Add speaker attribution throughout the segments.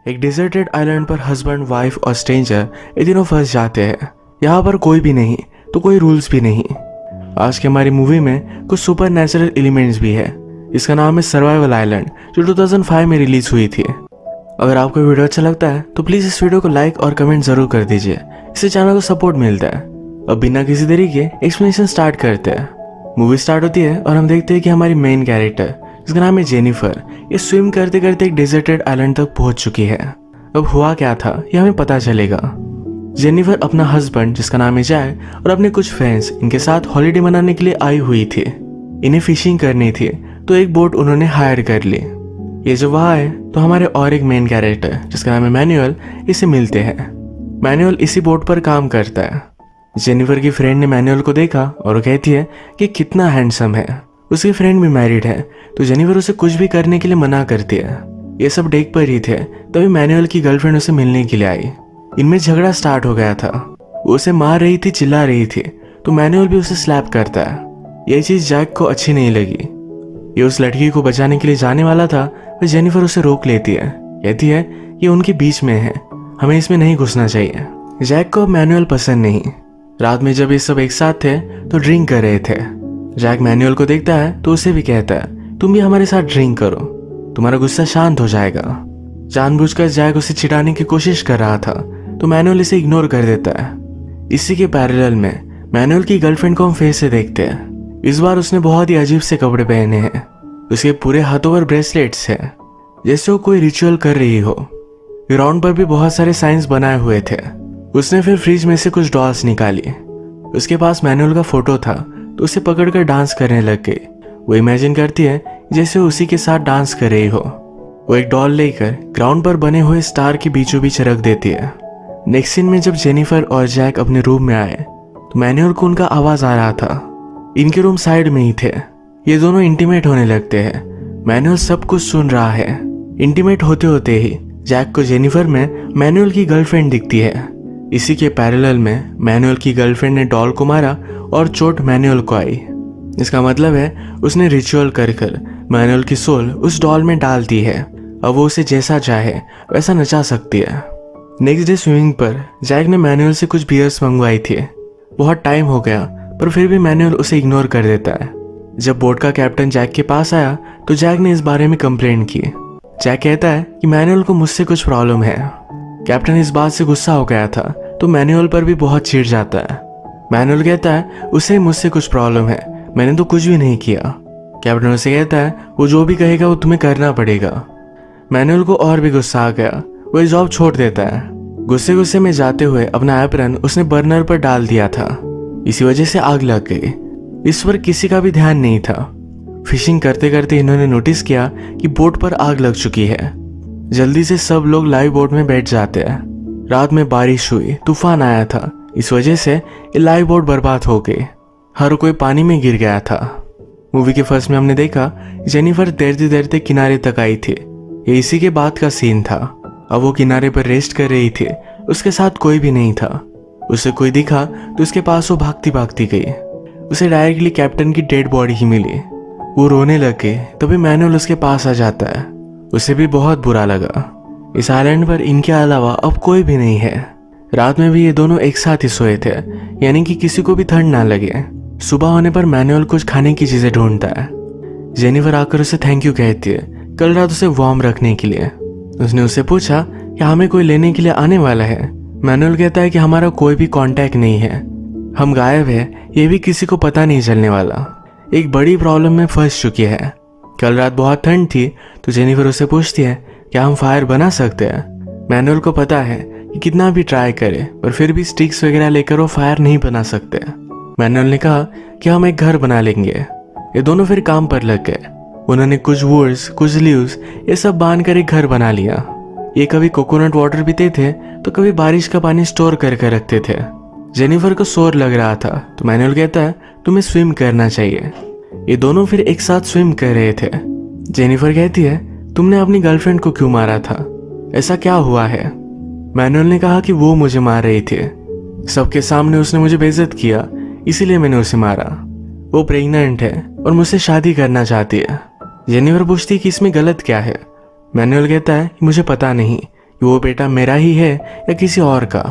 Speaker 1: एक deserted island पर husband, wife और स्ट्रेंजर ये तीनों फंस जाते हैं। यहाँ पर कोई भी नहीं तो कोई रूल्स भी नहीं। आज की हमारी मूवी में कुछ सुपर नेचुरल एलिमेंट्स भी है। इसका नाम है सर्वाइवल आइलैंड, जो 2005 में रिलीज हुई थी। अगर आपको वीडियो अच्छा लगता है तो प्लीज इस वीडियो को लाइक और कमेंट जरूर कर दीजिए, इससे चैनल को सपोर्ट मिलता है। अब बिना किसी देरी के एक्सप्लेनेशन स्टार्ट करते हैं। मूवी स्टार्ट होती है और हम देखते हैं कि हमारी मेन कैरेक्टर, जिसका नाम है जेनिफर, ये स्विम करते करते एक डेजर्टेड आइलैंड तक पहुंच चुकी है। अब हुआ क्या था ये हमें पता चलेगा। जेनिफर अपना हस्बैंड, जिसका नाम है जैक, और अपने कुछ फ्रेंड्स इनके साथ हॉलीडे मनाने के लिए आई हुई थी। इन्हें फिशिंग करनी थी तो एक बोट उन्होंने हायर कर ली। ये जब वहाँ आए तो हमारे और एक मेन कैरेक्टर, जिसका नाम है मैनुअल, इसे मिलते हैं। मैनुअल इसी बोट पर काम करता है। जेनिफर की फ्रेंड ने मैनुअल को देखा और वो कहती है कि कितना हैंडसम है। उसकी फ्रेंड भी मैरिड है तो जेनिफर उसे कुछ भी करने के लिए मना करती है। ये सब डेक पर ही थे तभी मैनुअल की गर्लफ्रेंड उसे मिलने के लिए आई। इनमें झगड़ा स्टार्ट हो गया था। वो उसे मार रही थी, चिल्ला रही थी, तो मैनुअल भी उसे स्लैप करता है। यह चीज जैक को अच्छी नहीं लगी। ये उस लड़की को बचाने के लिए जाने वाला था, पर जेनिफर उसे रोक लेती है। कहती है ये उनके बीच में है, हमें इसमें नहीं घुसना चाहिए। जैक को मैनुअल पसंद नहीं। रात में जब ये सब एक साथ थे तो ड्रिंक कर रहे थे। जैक मैनुअल को देखता है तो उसे भी कहता है तुम भी हमारे साथ ड्रिंक करो, तुम्हारा गुस्सा शांत हो जाएगा। जानबूझकर जैक उसे चिढ़ाने की कोशिश कर रहा था तो मैनुअल इसे इग्नोर कर देता है। इसी के पैरेलल में मैनुअल की गर्लफ्रेंड को हम फिर से देखते हैं। इस बार उसने बहुत ही अजीब से कपड़े पहने हैं। उसके पूरे हाथों पर ब्रेसलेट्स हैं, जैसे वो कोई रिचुअल कर रही हो। ग्राउंड पर भी बहुत सारे साइंस बनाए हुए थे। उसने फिर फ्रिज में से कुछ डॉल्स निकाली। उसके पास मैनुअल का फोटो था तो उसे पकड़कर डांस करने लग गई। वो इमेजिन करती है जैसे वो उसी के साथ डांस कर रही हो। वो एक डॉल लेकर ग्राउंड पर बने हुए स्टार के बीचों बीच रख देती है। नेक्स्ट सीन में जब जेनिफर और जैक अपने रूम में आए तो मैनुअल को उनका आवाज आ रहा था। इनके रूम साइड में ही थे। ये दोनों इंटीमेट होने लगते हैं। मैनुअल सब कुछ सुन रहा है। इंटीमेट होते होते ही जैक को जेनिफर में मैनुअल की गर्लफ्रेंड दिखती है। इसी के पैरेलल में मैनुअल की गर्लफ्रेंड ने डॉल को मारा और चोट मैनुअल को आई। इसका मतलब है उसने रिचुअल कर मैनुअल की सोल उस डॉल में डाल दी है। अब वो उसे जैसा चाहे वैसा नचा सकती है। नेक्स्ट डे स्विमिंग पर जैक ने मैनुअल से कुछ बियर्स मंगवाई थी। बहुत टाइम हो गया पर फिर भी मैनुअल उसे इग्नोर कर देता है। जब बोट का कैप्टन जैक के पास आया तो जैक ने इस बारे में कंप्लेंट की। जैक कहता है कि मैनुअल को मुझसे कुछ प्रॉब्लम है। कैप्टन इस बात से गुस्सा हो गया था तो मैनुअल पर भी बहुत चिढ़ जाता है। मैनुअल कहता है उसे मुझसे कुछ प्रॉब्लम है, मैंने तो कुछ भी नहीं किया। कैप्टन उसे कहता है वो जो भी कहेगा वो तुम्हें करना पड़ेगा। मैनुअल को और भी गुस्सा आ गया। वो ये जॉब छोड़ देता है। गुस्से गुस्से में जाते हुए अपना एप्रन उसने बर्नर पर डाल दिया था। इसी वजह से आग लग गई। इस पर किसी का भी ध्यान नहीं था। फिशिंग करते करते इन्होंने नोटिस किया कि बोट पर आग लग चुकी है। जल्दी से सब लोग लाइव बोट में बैठ जाते हैं। रात में बारिश हुई, तूफान आया था। इस वजह से ये लाइव बोट बर्बाद हो गई। हर कोई पानी में गिर गया था। मूवी के फर्स्ट में हमने देखा जेनिफर तैरते तैरते किनारे तक आई थी। ये इसी के बाद का सीन था। अब वो किनारे पर रेस्ट कर रही थी। उसके साथ कोई भी नहीं था। उसे कोई दिखा तो उसके पास वो भागती भागती गई। उसे डायरेक्टली कैप्टन की डेड बॉडी ही मिली। वो रोने लगे तभी मैनुअल उसके पास आ जाता है। उसे भी बहुत बुरा लगा। इस आइलैंड पर इनके अलावा अब कोई भी नहीं है। रात में भी ये दोनों एक साथ ही सोए थे, यानी कि किसी को भी ठंड ना लगे। सुबह होने पर मैनुअल कुछ खाने की चीजें ढूंढता है। जेनिफर आकर उसे थैंक यू कहती है कल रात उसे वार्म रखने के लिए। उसने उससे पूछा कि हमें कोई लेने के लिए आने वाला है। मैनुअल कहता है कि हमारा कोई भी कांटेक्ट नहीं है, हम गायब है, ये भी किसी को पता नहीं चलने वाला। एक बड़ी प्रॉब्लम में फंस चुकी है। कल रात बहुत ठंड थी तो जेनिफर उससे पूछती है क्या हम फायर बना सकते हैं। मैनुअल को पता है कि कितना भी ट्राई करे पर फिर भी स्टिक्स वगैरह लेकर वो फायर नहीं बना सकते। मैनुअल ने कहा कि हम एक घर बना लेंगे। ये दोनों फिर काम पर लग गए। उन्होंने कुछ वुड्स, कुछ लीव्स, ये सब बांध कर एक घर बना लिया। ये कभी कोकोनट वाटर पीते थे तो कभी बारिश का पानी स्टोर करके रखते थे। जेनिफर को शोर लग रहा था तो मैनुअल कहता है तुम्हें स्विम करना चाहिए। ये दोनों फिर एक साथ स्विम कर रहे थे। जेनिफर कहती है तुमने अपनी गर्लफ्रेंड को क्यों मारा था, ऐसा क्या हुआ है। मैनुअल ने कहा कि वो मुझे मार रही थी, सबके सामने उसने मुझे बेइज्जत किया इसीलिए मैंने उसे मारा। वो प्रेग्नेंट है और मुझसे शादी करना चाहती है। जेनिफर पूछती कि इसमें गलत क्या है। मैनुअल कहता है कि मुझे पता नहीं, कि वो बेटा मेरा ही है या किसी और का।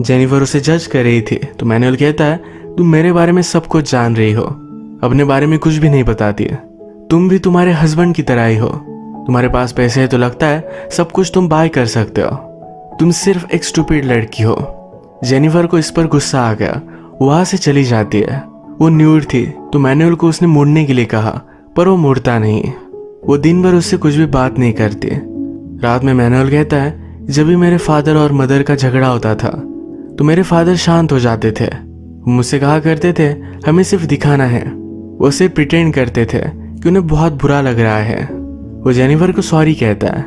Speaker 1: जेनिफर उसे जज कर रही थी तो मैनुअल कहता है, तुम मेरे बारे में सब कुछ जान रही हो, अपने बारे में कुछ भी नहीं बताती है। तुम भी तुम्हारे हस्बैंड की तरह ही हो, तुम्हारे पास पैसे है तो लगता है सब कुछ तुम बाय कर सकते हो। तुम सिर्फ एक स्टूपिड लड़की हो। जेनिफर को इस पर गुस्सा आ गया, वहां से चली जाती है। वो न्यूड थी तो मैनुअल को उसने मुड़ने के लिए कहा, पर वो मुड़ता नहीं। वो दिन भर उससे कुछ भी बात नहीं करती। रात में मैनुअल कहता है, जब भी मेरे फादर और मदर का झगड़ा होता था तो मेरे फादर शांत हो जाते थे। वो मुझसे कहा करते थे हमें सिर्फ दिखाना है। वो सिर्फ प्रिटेंड करते थे कि उन्हें बहुत बुरा लग रहा है। वो जेनिफर को सॉरी कहता है।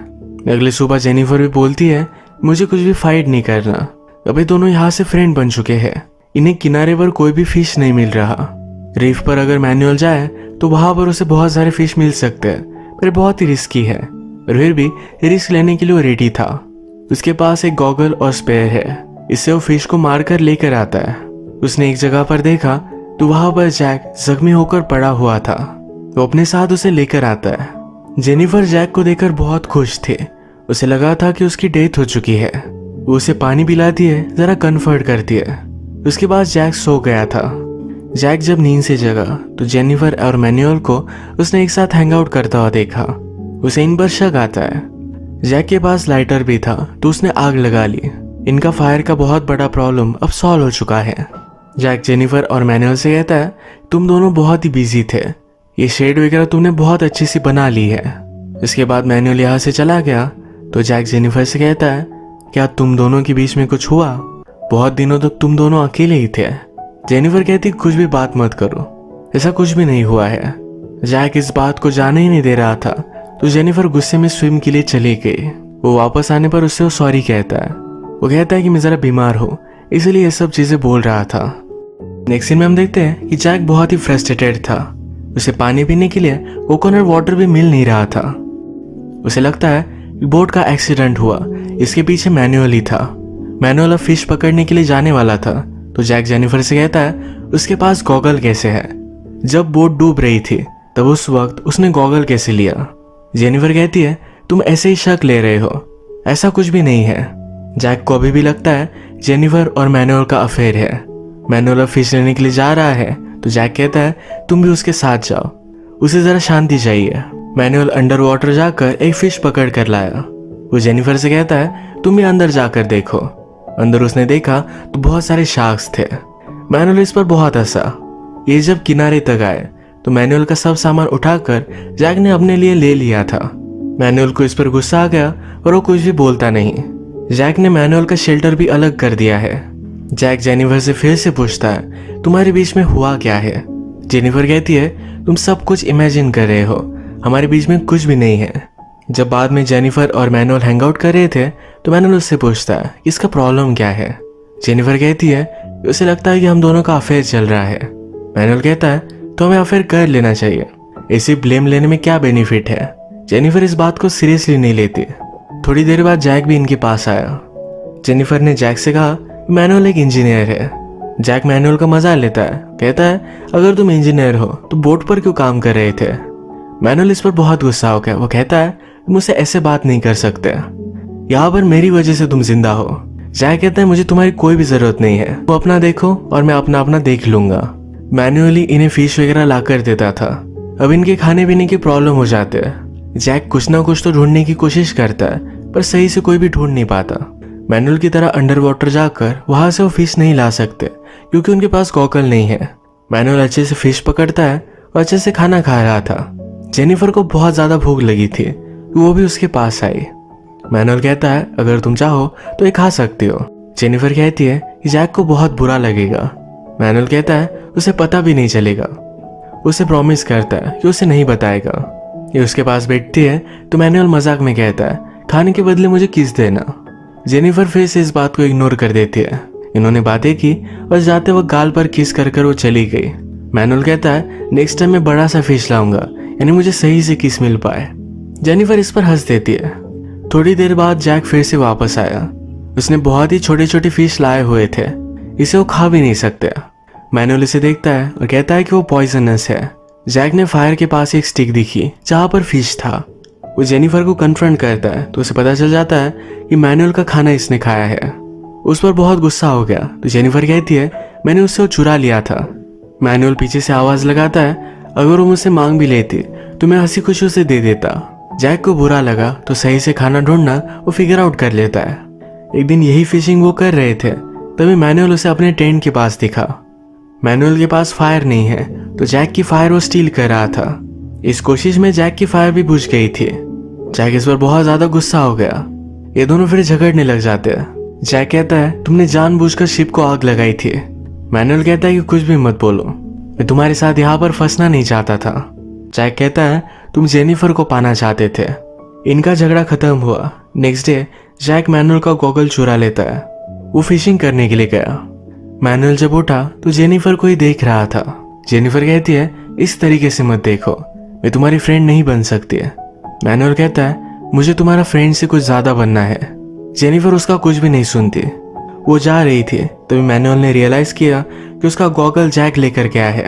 Speaker 1: अगले सुबह जेनिफर भी बोलती है, मुझे कुछ भी फाइट नहीं करना, अभी दोनों यहाँ से फ्रेंड बन चुके हैं। इन्हें किनारे पर कोई भी फिश नहीं मिल रहा। रीफ पर अगर मैनुअल जाए तो वहां पर उसे बहुत सारे फिश मिल सकते हैं, पर बहुत ही रिस्की है। पर फिर भी रिस्क लेने के लिए वो रेडी था। उसके पास एक गॉगल और स्पेयर है, इससे वो फिश को मारकर लेकर आता है। उसने एक जगह पर देखा तो वहां पर जैक जख्मी होकर पड़ा हुआ था। वो अपने साथ उसे लेकर आता है। जेनिफर जैक को देखकर बहुत खुश थे। उसे लगा था कि उसकी डेथ हो चुकी है। वो उसे पानी पिलाती है, जरा कंफर्ट करती है। उसके बाद जैक सो गया था। जैक जब नींद से जगा तो जेनिफर और मैनुअल को उसने एक साथ हैंग आउट करता हुआ देखा। उसे इन पर शक आता है। जैक के पास लाइटर भी था तो उसने आग लगा ली। इनका फायर का बहुत बड़ा प्रॉब्लम अब सॉल्व हो चुका है। जैक जेनिफर और मैनुअल से कहता है, तुम दोनों बहुत ही बिजी थे, ये शेड वगैरह तुमने बहुत अच्छी सी बना ली है। इसके बाद मैनुअल यहाँ से चला गया तो जैक जेनिफर से कहता है, क्या तुम दोनों के बीच में कुछ हुआ? बहुत दिनों तक तुम दोनों अकेले ही थे। जेनिफर कहती, कुछ भी बात मत करो, ऐसा कुछ भी नहीं हुआ है। जैक इस बात को जाने ही नहीं दे रहा था तो जेनिफर गुस्से में स्विम के लिए चली गई। वो वापस आने पर उससे वो सॉरी कहता है। वो कहता है कि मैं जरा बीमार हूँ इसलिए ये सब चीजें बोल रहा था। नेक्स्ट सीन में हम देखते हैं कि जैक बहुत ही फ्रस्ट्रेटेड था। उसे पानी पीने के लिए कोकोनट वाटर भी मिल नहीं रहा था। उसे लगता है कि बोट का एक्सीडेंट हुआ, इसके पीछे मैनुअल ही था। मैनुअल अब फिश पकड़ने के लिए जाने वाला था तो जैक जेनिफर से कहता है, उसके पास गॉगल कैसे है? जब बोट डूब रही थी तब उस वक्त उसने गॉगल कैसे लिया? जेनिफर कहती है, तुम ऐसे ही शक ले रहे हो, ऐसा कुछ भी नहीं है। जैक को अभी भी लगता है जेनिफर और मैनुअल का अफेयर है। मैनुअल अब फिश लेने के लिए जा रहा है तो जैक कहता है, तुम भी उसके साथ जाओ, उसे जरा शांति चाहिए। मैनुअल अंडर वाटर जाकर एक फिश पकड़ कर लाया। वो जेनिफर से कहता है, तुम भी अंदर जाकर देखो। अंदर उसने देखा तो बहुत सारे शार्क्स थे। मैनुअल इस पर बहुत हंसा। ये जब किनारे तक आए तो मैनुअल का सब सामान उठाकर जैक ने अपने लिए ले लिया था। मैनुअल को इस पर गुस्सा आ गया और वो कुछ भी बोलता नहीं। जैक ने मैनुअल का शेल्टर भी अलग कर दिया है। जैक जेनिफर से फिर से पूछता है, तुम्हारे बीच में हुआ क्या है? जेनिफर कहती है, तुम सब कुछ इमेजिन कर रहे हो, हमारे बीच में कुछ भी नहीं है। जब बाद में जेनिफर और मैनुअल हैंग आउट कर रहे थे तो मैनुअल उससे पूछता है, इसका प्रॉब्लम क्या है? जेनिफर कहती है, उसे लगता है कि हम दोनों का अफेयर चल रहा है। मैनुअल कहता है, तो हमें अफेयर कर लेना चाहिए, ऐसे ब्लेम लेने में क्या बेनिफिट है? जेनिफर इस बात को सीरियसली नहीं लेती। थोड़ी देर बाद जैक भी इनके पास आया। जेनिफर ने जैक से कहा, मैनुअल एक इंजीनियर है। जैक मैनुअल का मजा लेता है, कहता है, अगर तुम इंजीनियर हो तो बोट पर क्यों काम कर रहे थे? मैनुअल इस पर बहुत गुस्सा हो गया। वो कहता है, मुझसे ऐसे बात नहीं कर सकते, यहाँ पर मेरी वजह से तुम जिंदा हो। जैक कहता है, मुझे तुम्हारी कोई भी जरूरत नहीं है, वो अपना देखो और मैं अपना अपना देख लूंगा। मैनुअली इन्हें फिश वगैरह ला कर देता था। अब इनके खाने पीने की प्रॉब्लम हो जाते हैं। जैक कुछ ना कुछ तो ढूंढने की कोशिश करता है पर सही से कोई भी ढूंढ नहीं पाता। मैनुअल की तरह अंडर वाटर जाकर वहां से वो फिश नहीं ला सकते क्योंकि उनके पास गॉगल नहीं है। मैनुअल अच्छे से फिश पकड़ता है और अच्छे से खाना खा रहा था। जेनिफर को बहुत ज्यादा भूख लगी थी, वो भी उसके पास आई। मैनुअल कहता है, अगर तुम चाहो तो ये खा सकती हो। जेनिफर कहती है कि जैक को बहुत बुरा लगेगा। मैनुअल कहता है, उसे पता भी नहीं चलेगा। उसे प्रॉमिस करता है कि उसे नहीं बताएगा। ये उसके पास बैठती है तो मैनुअल मजाक में कहता है, खाने के बदले मुझे किस देना। जेनिफर फिर से इस बात को इग्नोर कर देती है। इन्होंने बातें की और जाते वक्त गाल पर किस कर वो चली गई। मैनुअल कहता है, नेक्स्ट टाइम मैं बड़ा सा फिश लाऊंगा, यानी मुझे सही से किस मिल पाए। जेनिफर इस पर हंस देती है। थोड़ी देर बाद जैक फिर से वापस आया। उसने बहुत ही छोटे छोटे फिश लाए हुए थे, इसे वो खा भी नहीं सकते। मैनुअल इसे देखता है और कहता है कि वो पॉइजनस है। जैक ने फायर के पास एक स्टिक दिखी जहां पर फिश था। वो जेनिफर को कन्फ्रंट करता है तो उसे पता चल जाता है कि मैनुअल का खाना इसने खाया है। उस पर बहुत गुस्सा हो गया तो जेनिफर कहती है मैंने उससे वो चुरा लिया था। मैनुअल पीछे से आवाज लगाता है अगर वो मुझसे मांग भी लेती तो मैं हंसी खुशी उसे दे देता। जैक को बुरा लगा तो सही से खाना ढूंढना वो फिगर आउट कर लेता है। एक दिन यही फिशिंग वो कर रहे थे तभी मैनुअल उसे अपने टेंट के पास दिखा। मैनुअल के पास फायर नहीं है तो जैक की फायर वो स्टील कर रहा था। इस कोशिश में जैक की फायर भी बुझ गई थी। जैक इस पर बहुत ज्यादा गुस्सा हो गया। ये दोनों फिर झगड़ने लग जाते हैं। जैक कहता है तुमने जानबूझकर शिप को आग लगाई थी। मैनुअल कहता है कि कुछ भी मत बोलो, मैं तुम्हारे साथ यहाँ पर फंसना नहीं चाहता था। जैक कहता है तुम जेनिफर को पाना चाहते थे। इनका झगड़ा खत्म हुआ। नेक्स्ट डे जैक मैनुअल का गॉगल चुरा लेता है। वो फिशिंग करने के लिए गया। मैनुअल जब उठा तो जेनिफर को ही देख रहा था। जेनिफर कहती है इस तरीके से मत देखो, मैं तुम्हारी फ्रेंड नहीं बन सकती है। मैनुअल कहता है मुझे तुम्हारा फ्रेंड से कुछ ज्यादा बनना है। जेनिफर उसका कुछ भी नहीं सुनती। वो जा रही थी तभी मैनुअल ने रियलाइज किया कि उसका गॉगल जैक लेकर गया है।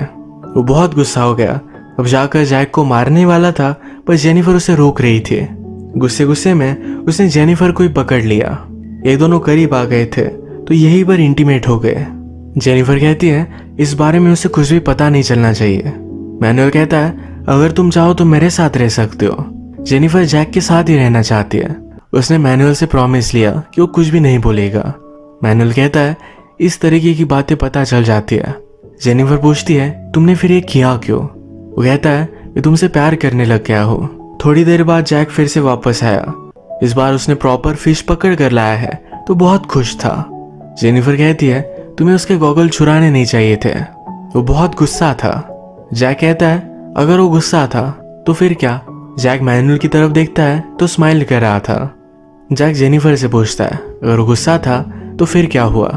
Speaker 1: वो बहुत गुस्सा हो गया। अब जाकर जैक को मारने वाला था पर जेनिफर उसे रोक रही थी। गुस्से गुस्से में उसने जेनिफर को ही पकड़ लिया। ये दोनों करीब आ गए थे तो यहीं पर इंटीमेट हो गए। जेनिफर कहती है इस बारे में उसे कुछ भी पता नहीं चलना चाहिए। मैनुअल कहता है अगर तुम चाहो तो मेरे साथ रह सकते हो। जेनिफर जैक के साथ ही रहना चाहती है। उसने मैनुअल से प्रॉमिस लिया कि वो कुछ भी नहीं बोलेगा। मैनुअल कहता है इस तरीके की बातें पता चल जाती है। जेनिफर पूछती है तुमने फिर ये किया क्यों? वो कहता है मैं तुमसे प्यार करने लग गया हूँ। थोड़ी देर बाद जैक फिर से वापस आया। इस बार उसने प्रॉपर फिश पकड़ कर लाया है तो बहुत खुश था। जेनिफर कहती है तुम्हें उसके गॉगल चुराने नहीं चाहिए थे। वो बहुत गुस्सा था। जैक कहता है अगर वो गुस्सा था तो फिर क्या? जैक मैनुअल की तरफ देखता है तो स्माइल कर रहा था। जैक जेनिफर से पूछता है अगर वो गुस्सा था तो फिर क्या हुआ?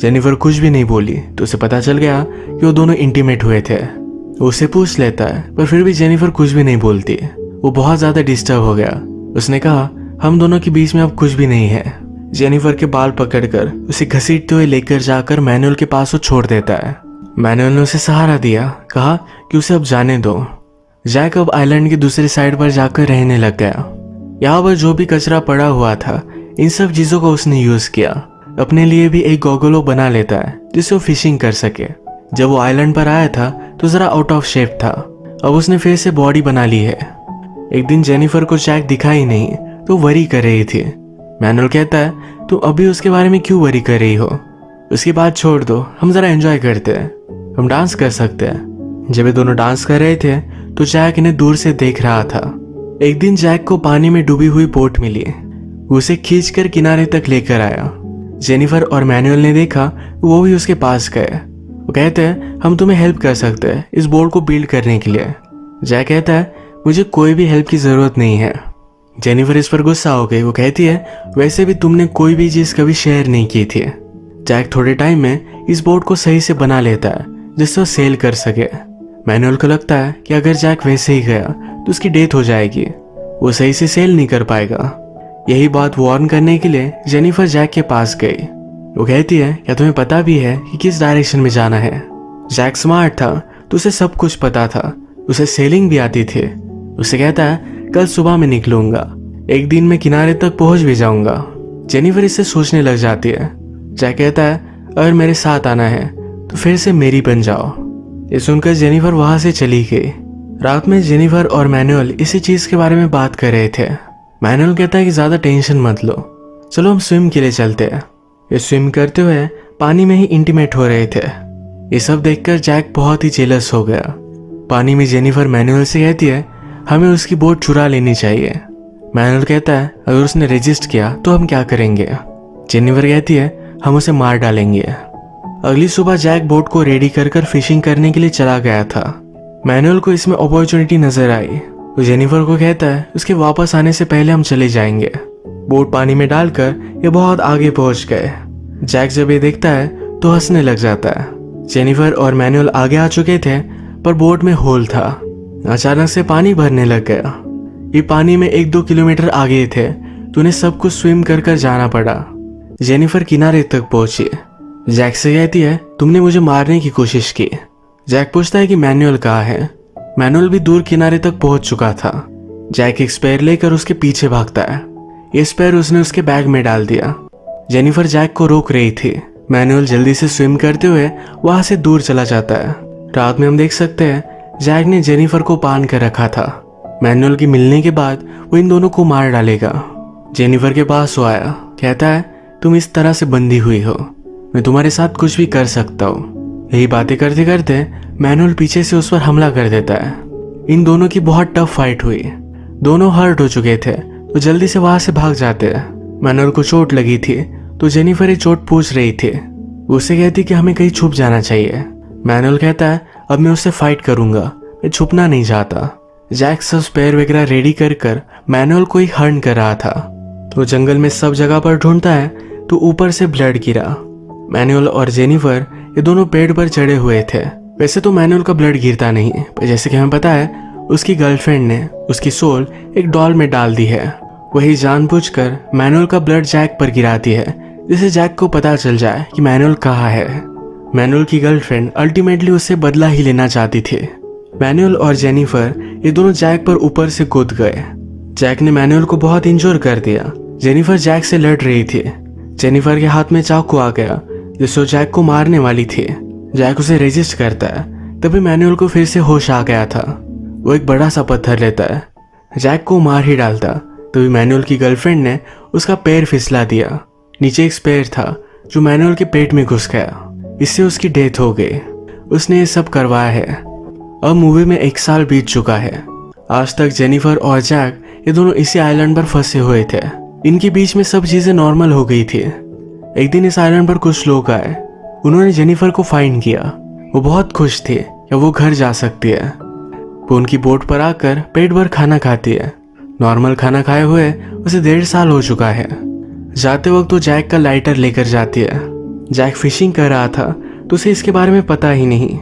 Speaker 1: जेनिफर कुछ भी नहीं बोली तो उसे पता चल गया कि वो दोनों इंटीमेट हुए थे। वो उसे पूछ लेता है पर फिर भी जेनिफर कुछ भी नहीं बोलती। वो बहुत ज्यादा डिस्टर्ब हो गया। उसने कहा हम दोनों के बीच में अब कुछ भी नहीं है। जेनिफर के बाल पकड़कर उसे घसीटते हुए लेकर जाकर मैनुअल के पास वो छोड़ देता है। मैनुअल ने उसे सहारा दिया, कहा कि उसे अब जाने दो। जैक अब आइलैंड के दूसरी साइड पर जाकर रहने लग गया। यहाँ पर जो भी कचरा पड़ा हुआ था इन सब चीजों को उसने यूज किया। अपने लिए भी एक गॉगल वो बना लेता है जिससे वो फिशिंग कर सके। जब वो आइलैंड पर आया था तो जरा आउट ऑफ शेप था। अब उसने फिर से बॉडी बना ली है। एक दिन जेनिफर को जैक दिखा ही नहीं तो वरी कर रही थी। मैनुअल कहता है तुम अभी उसके बारे में क्यों वरी कर रही हो? उसकी बात छोड़ दो, हम जरा एंजॉय करते हैं, हम डांस कर सकते हैं। जब ये दोनों डांस कर रहे थे तो जैक इन्हें दूर से देख रहा था। एक दिन जैक को पानी में डूबी हुई बोट मिली। वो उसे खींचकर किनारे तक लेकर आया। जेनिफर और मैनुअल ने देखा, वो भी उसके पास गए। वो कहते हैं हम तुम्हें हेल्प कर सकते हैं इस बोट को बिल्ड करने के लिए। जैक कहता है मुझे कोई भी हेल्प की जरूरत नहीं है। जेनिफर इस पर गुस्सा हो गई। वो कहती है वैसे भी तुमने कोई भी चीज कभी शेयर नहीं की थी। जैक थोड़े टाइम में इस बोट को सही से बना लेता है जिससे वो सेल कर सके। मैनुअल को लगता है कि अगर जैक वैसे ही गया तो उसकी डेथ हो जाएगी, वो सही से सेल नहीं कर पाएगा। यही बात वार्न करने के लिए जेनिफर जैक के पास गई। वो कहती है क्या तुम्हें पता भी है कि किस डायरेक्शन में जाना है? जैक स्मार्ट था तो उसे सब कुछ पता था। उसे सेलिंग भी आती थी। उसे कहता है कल सुबह मैं निकलूंगा, एक दिन में किनारे तक पहुंच भी जाऊंगा। जेनिफर इससे सोचने लग जाती है। जैक कहता है अगर मेरे साथ आना है तो फिर से मेरी बन जाओ। ये सुनकर जेनिफर वहां से चली गई। रात में जेनिफर और मैनुअल इसी चीज के बारे में बात कर रहे थे। मैनुअल कहता है कि ज्यादा टेंशन मत लो, चलो हम स्विम के लिए चलते हैं। ये स्विम करते हुए पानी में ही इंटीमेट हो रहे थे। ये सब देखकर जैक बहुत ही जेलस हो गया। पानी में जेनिफर मैनुअल से कहती है हमें उसकी बोट चुरा लेनी चाहिए। मैनुअल कहता है अगर उसने रजिस्ट किया तो हम क्या करेंगे? जेनिफर कहती है हम उसे मार डालेंगे। अगली सुबह जैक बोट को रेडी कर फिशिंग करने के लिए चला गया था। मैनुअल को इसमें अपॉर्चुनिटी नजर आई तो जेनिफर को कहता है उसके वापस आने से पहले हम चले जाएंगे। बोट पानी में डालकर ये बहुत आगे पहुंच गए। जैक जब ये देखता है तो हंसने लग जाता है। जेनिफर और मैनुअल आगे आ चुके थे पर बोट में होल था। अचानक से पानी भरने लग गया। ये पानी में 1-2 किलोमीटर आगे थे तो उन्हें सब कुछ स्विम कर जाना पड़ा। जेनिफर किनारे तक पहुंची। जैक से कहती है तुमने मुझे मारने की कोशिश की। जैक पूछता है कि मैनुअल कहाँ है? मैनुअल भी दूर किनारे तक पहुंच चुका था। जैक एक स्पेयर लेकर उसके पीछे भागता है। ये स्पेयर उसने उसके बैग में डाल दिया। जेनिफर जैक को रोक रही थी। मैनुअल जल्दी से स्विम करते हुए वहां से दूर चला जाता है। रात में हम देख सकते हैं जैक ने जेनिफर को बांध कर रखा था। मैनुअल की मिलने के बाद वो इन दोनों को मार डालेगा। जेनिफर के पास वो आया, कहता है तुम इस तरह से बंधी हुई हो, मैं तुम्हारे साथ कुछ भी कर सकता हूँ। यही बातें करते करते मैनुअल पीछे से उस पर हमला कर देता है। इन दोनों की बहुत टफ फाइट हुई। दोनों हर्ट हो चुके थे तो जल्दी से वहां से भाग जाते हैं। मैनुअल को चोट लगी थी तो जेनिफर ये चोट पूछ रही थी। वो उससे कहती कि हमें कहीं छुप जाना चाहिए। मैनुअल कहता है अब मैं उससे फाइट करूंगा, मैं छुपना नहीं चाहता। जैक सब स्पेयर वगैरह रेडी कर मैनुअल को ही हर्न कर रहा था। तो जंगल में सब जगह पर ढूंढता है तो ऊपर से ब्लड गिरा। मैनुअल और जेनिफर ये दोनों पेड़ पर चढ़े हुए थे। वैसे तो मैनुअल का ब्लड गिरता नहीं, पर जैसे कि हमें पता है उसकी गर्लफ्रेंड ने उसकी सोल एक डॉल में डाल दी है। वही जानबूझकर मैनुअल का ब्लड जैक पर गिराती है, जिससे जैक को पता चल जाए कि मैनुअल कहाँ है। मैनुअल की गर्लफ्रेंड अल्टीमेटली उससे बदला ही लेना चाहती थी। मैनुअल और जेनिफर ये दोनों जैक पर ऊपर से कूद गए। जैक ने मैनुअल को बहुत इंजोर कर दिया। जेनिफर जैक से लड़ रही थी। जेनिफर के हाथ में चाकू आ गया जिससे वो जैक को मारने वाली थी। जैक उसे रेजिस्ट करता है, तभी मैनुअल को फिर से होश आ गया था। वो एक बड़ा सा पत्थर लेता है, जैक को मार ही डालता। तभी मैनुअल की गर्लफ्रेंड ने उसका पैर फिसला दिया। नीचे एक स्पेयर था जो मैनुअल के पेट में घुस गया, इससे उसकी डेथ हो गई। उसने ये सब करवाया है। अब मूवी में 1 साल बीत चुका है। आज तक जेनिफर और जैक ये दोनों इसी आइलैंड पर फंसे हुए थे। इनके बीच में सब चीजें नॉर्मल हो गई थी। एक दिन इस आइलैंड पर कुछ लोग आए। उन्होंने जेनिफर को फाइंड किया। वो बहुत खुश थे कि वो घर जा सकती है। वो उनकी बोट पर आकर पेट भर खाना खाती है। नॉर्मल खाना खाए हुए उसे 1.5 साल हो चुका है। जाते वक्त वो जैक का लाइटर लेकर जाती है। जैक फिशिंग कर रहा था तो उसे इसके बारे में पता ही नहीं।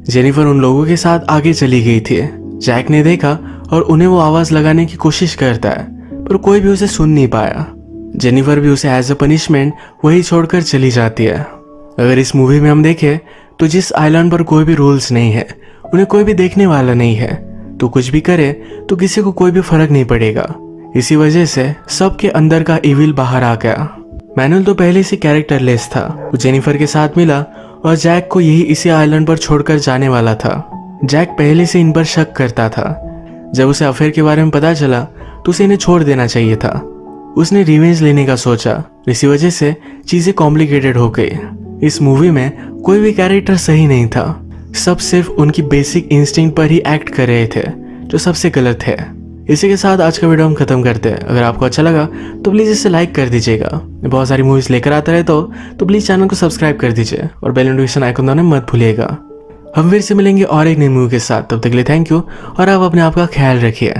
Speaker 1: जेनिफर उन लोगों के साथ आगे चली गई थी। जैक ने देखा और उन्हें वो आवाज लगाने की कोशिश करता है, पर कोई भी उसे सुन नहीं पाया। जेनिफर भी उसे एज अ पनिशमेंट वही छोड़कर चली जाती है। अगर इस मूवी में हम देखें तो जिस आइलैंड पर कोई भी रूल्स नहीं है, उन्हें कोई भी देखने वाला नहीं है, तो कुछ भी करे तो किसी को कोई भी फर्क नहीं पड़ेगा। इसी वजह से सबके अंदर का इविल बाहर आ गया। मैनुअल तो पहले से कैरेक्टरलेस था। वो जेनिफर के साथ मिला और जैक को यही इसी आइलैंड पर छोड़कर जाने वाला था। जैक पहले से इन पर शक करता था। जब उसे अफेयर के बारे में पता चला तो उसे इन्हें छोड़ देना चाहिए था। उसने रिवेंज लेने का सोचा, इसी वजह से चीजें कॉम्प्लिकेटेड हो गई। इस मूवी में कोई भी कैरेक्टर सही नहीं था। सब सिर्फ उनकी बेसिक इंस्टिंक्ट पर ही एक्ट कर रहे थे, जो सबसे गलत है। इसी के साथ आज का वीडियो हम खत्म करते हैं। अगर आपको अच्छा लगा तो प्लीज़ इसे लाइक कर दीजिएगा। मैं बहुत सारी मूवीज लेकर आता रहता हूँ, तो प्लीज़ चैनल को सब्सक्राइब कर दीजिए और बेल नोटिफिकेशन आइकन दबाना मत भूलिएगा। हम फिर से मिलेंगे और एक नई मूवी के साथ। तब तक के लिए थैंक यू और आप अपने आप का ख्याल रखिए।